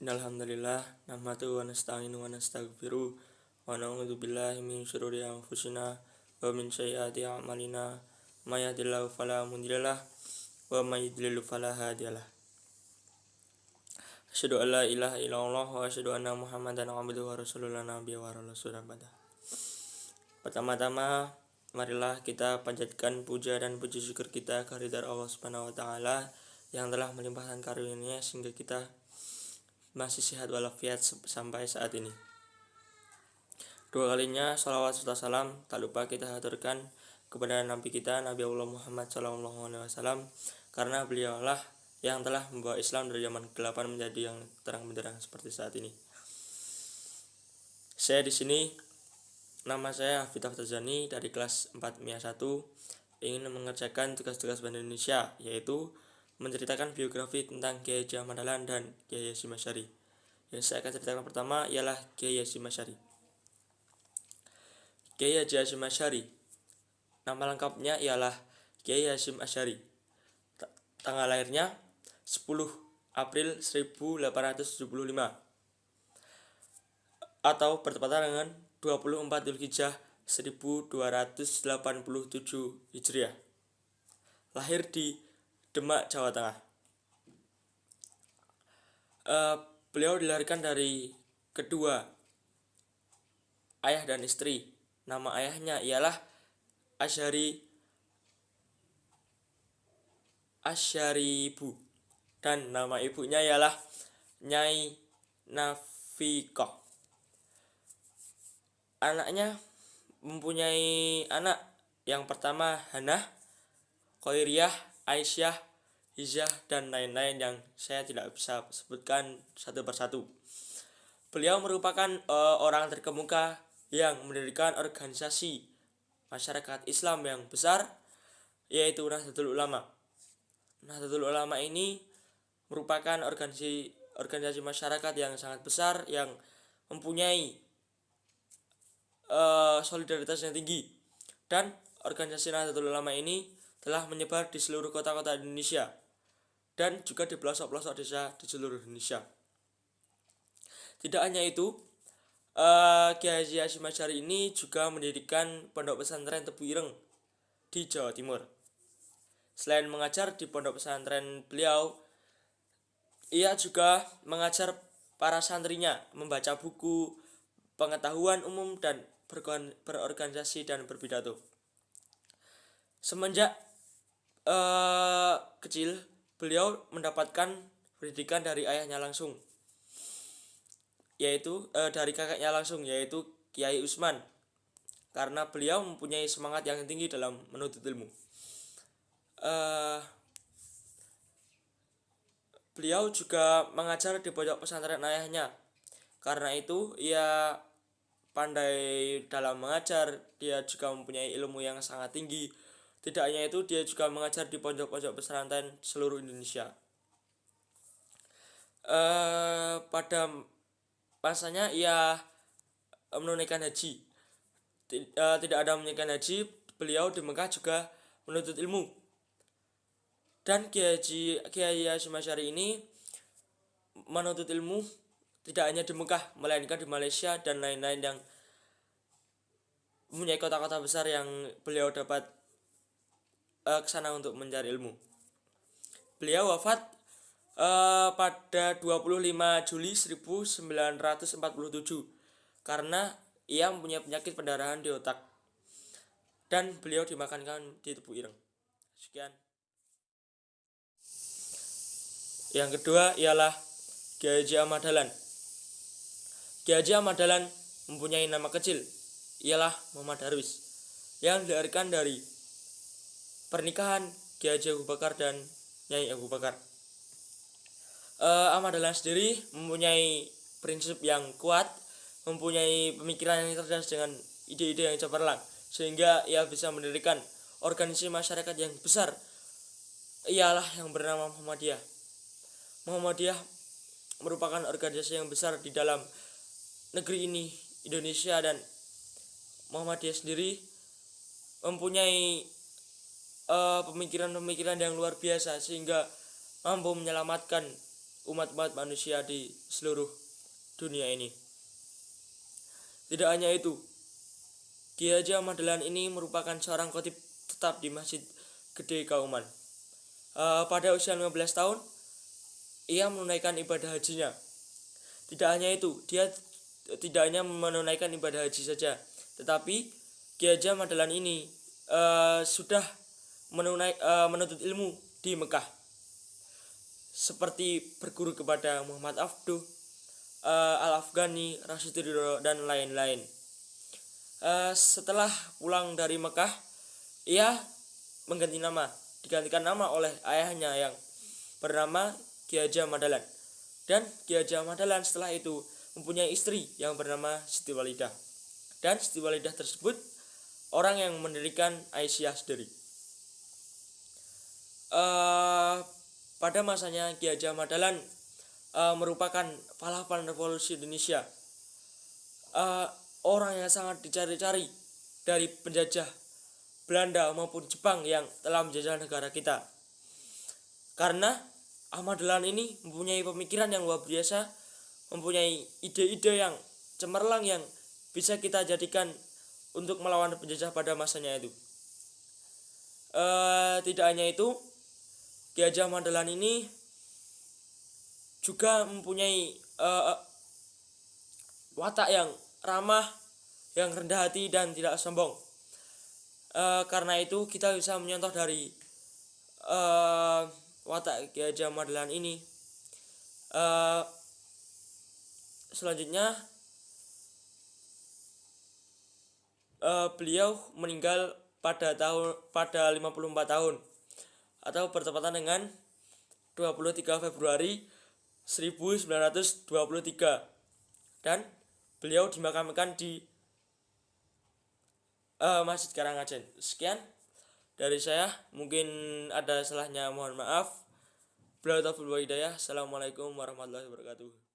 Innalhamdulillah nahmaduhu wa nasta'inu wa nastaghfiruh wa na'udzu billahi min syururi anfusina wa min sayyiati a'malina may yahdihillahu fala mudhillalah wa may yudlil fala hadiyalah. Asyhadu an la ilaha illallah wa asyhadu anna Muhammadan abduhu wa rasulullah nabiyya wa rasulullah. Pertama-tama marilah kita panjatkan puja dan puji syukur kita kehadirat Allah Subhanahu wa taala yang telah melimpahkan karunia sehingga kita masih sehat walafiat sampai saat ini. Dua kalinya salawat serta salam tak lupa kita haturkan kepada Nabi kita Nabi Allah Muhammad SAW, karena beliaulah yang telah membawa Islam dari zaman kegelapan menjadi yang terang benderang seperti saat ini. Saya di sini, nama saya Hafidh Tazani dari kelas 4 MIA 1, ingin mengerjakan tugas-tugas Bank Indonesia, yaitu menceritakan biografi tentang Kiai Haji Ahmad Dahlan dan Kiai Hasyim Asy'ari. Yang saya akan ceritakan pertama ialah Kiai Hasyim Asy'ari. Kiai Haji Hasyim Asy'ari, nama lengkapnya ialah Kiai Hasyim Asy'ari. Tanggal lahirnya 10 April 1875 atau bertepatan dengan 24 Dzulhijjah 1287 Hijriah. Lahir di Demak, Jawa Tengah. Beliau dilahirkan dari kedua ayah dan istri. Nama ayahnya ialah Asy'aribu dan nama ibunya ialah Nyai Nafiqah. Anaknya mempunyai anak yang pertama Hanah, Khairiyah, Aisyah, Hizah, dan lain-lain yang saya tidak bisa sebutkan satu persatu. Beliau merupakan orang terkemuka yang mendirikan organisasi masyarakat Islam yang besar, yaitu Nahdlatul Ulama. Nahdlatul Ulama ini merupakan organisasi masyarakat yang sangat besar yang mempunyai solidaritas yang tinggi, dan organisasi Nahdlatul Ulama ini telah menyebar di seluruh kota-kota Indonesia dan juga di pelosok-pelosok desa di seluruh Indonesia. Tidak hanya itu, Kiai Haji Hasyim Asy'ari ini juga mendirikan pondok pesantren Tebu Ireng di Jawa Timur. Selain mengajar di pondok pesantren beliau, ia juga mengajar para santrinya membaca buku pengetahuan umum dan berorganisasi dan berpidato. Semenjak kecil, beliau mendapatkan pendidikan dari ayahnya langsung, yaitu dari kakeknya langsung, yaitu Kiai Usman, karena beliau mempunyai semangat yang tinggi dalam menuntut ilmu. Beliau juga mengajar di pondok pesantren ayahnya. Karena itu ia pandai dalam mengajar, dia juga mempunyai ilmu yang sangat tinggi. Tidak hanya itu, dia juga mengajar di pondok-pondok pesantren seluruh Indonesia. Pada masanya ia menunaikan haji. Tidak ada menunaikan haji, beliau di Mekah juga menuntut ilmu. Dan Kiai Hasyim Asy'ari ini menuntut ilmu tidak hanya di Mekah, melainkan di Malaysia dan lain-lain yang mempunyai kota-kota besar yang beliau dapat ke sana untuk mencari ilmu. Beliau wafat pada 25 Juli 1947 karena ia mempunyai penyakit pendarahan di otak, dan beliau dimakamkan di Tebu Ireng. Sekian. Yang kedua ialah Kiai Haji Ahmad Dahlan. Kiai Haji Ahmad Dahlan mempunyai nama kecil, ialah Muhammad Darwis, yang dilahirkan dari pernikahan Kiai Haji Abu Bakar dan Nyai Abu Bakar. Ahmad Dahlan sendiri mempunyai prinsip yang kuat, mempunyai pemikiran yang cerdas dengan ide-ide yang cemerlang, sehingga ia bisa mendirikan organisasi masyarakat yang besar, ialah yang bernama Muhammadiyah. Muhammadiyah merupakan organisasi yang besar di dalam negeri ini, Indonesia, dan Muhammadiyah sendiri mempunyai pemikiran-pemikiran yang luar biasa sehingga mampu menyelamatkan umat-umat manusia di seluruh dunia ini. Tidak hanya itu, Ki Haji Ahmad Dahlan ini merupakan seorang khotib tetap di Masjid Gede Kauman. Pada usia 15 tahun, ia menunaikan ibadah hajinya. Tidak hanya itu, dia tidak hanya menunaikan ibadah haji saja, tetapi Ki Haji Ahmad Dahlan ini sudah menuntut ilmu di Mekah, seperti berguru kepada Muhammad Abduh, Al-Afghani, Rashid Ridho, dan lain-lain. Setelah pulang dari Mekah, ia digantikan nama oleh ayahnya yang bernama Ki Haji Ahmad Dahlan. Dan Ki Haji Ahmad Dahlan setelah itu mempunyai istri yang bernama Siti Walidah. Dan Siti Walidah tersebut orang yang mendirikan Aisyah sendiri. Pada masanya Ki Haji Ahmad Dahlan merupakan pahlawan revolusi Indonesia. Orang yang sangat dicari-cari dari penjajah Belanda maupun Jepang yang telah menjajah negara kita. Karena Ahmad Dahlan ini mempunyai pemikiran yang luar biasa, mempunyai ide-ide yang cemerlang yang bisa kita jadikan untuk melawan penjajah pada masanya itu. Tidak hanya itu, Ki Haji Ahmad Dahlan ini juga mempunyai watak yang ramah, yang rendah hati dan tidak sombong. Karena itu kita bisa menyontoh dari watak Ki Haji Ahmad Dahlan ini. Selanjutnya beliau meninggal pada 54 tahun atau bertepatan dengan 23 Februari 1923, dan beliau dimakamkan di Masjid Karangajen. Sekian dari saya, mungkin ada salahnya mohon maaf. Assalamualaikum warahmatullahi wabarakatuh.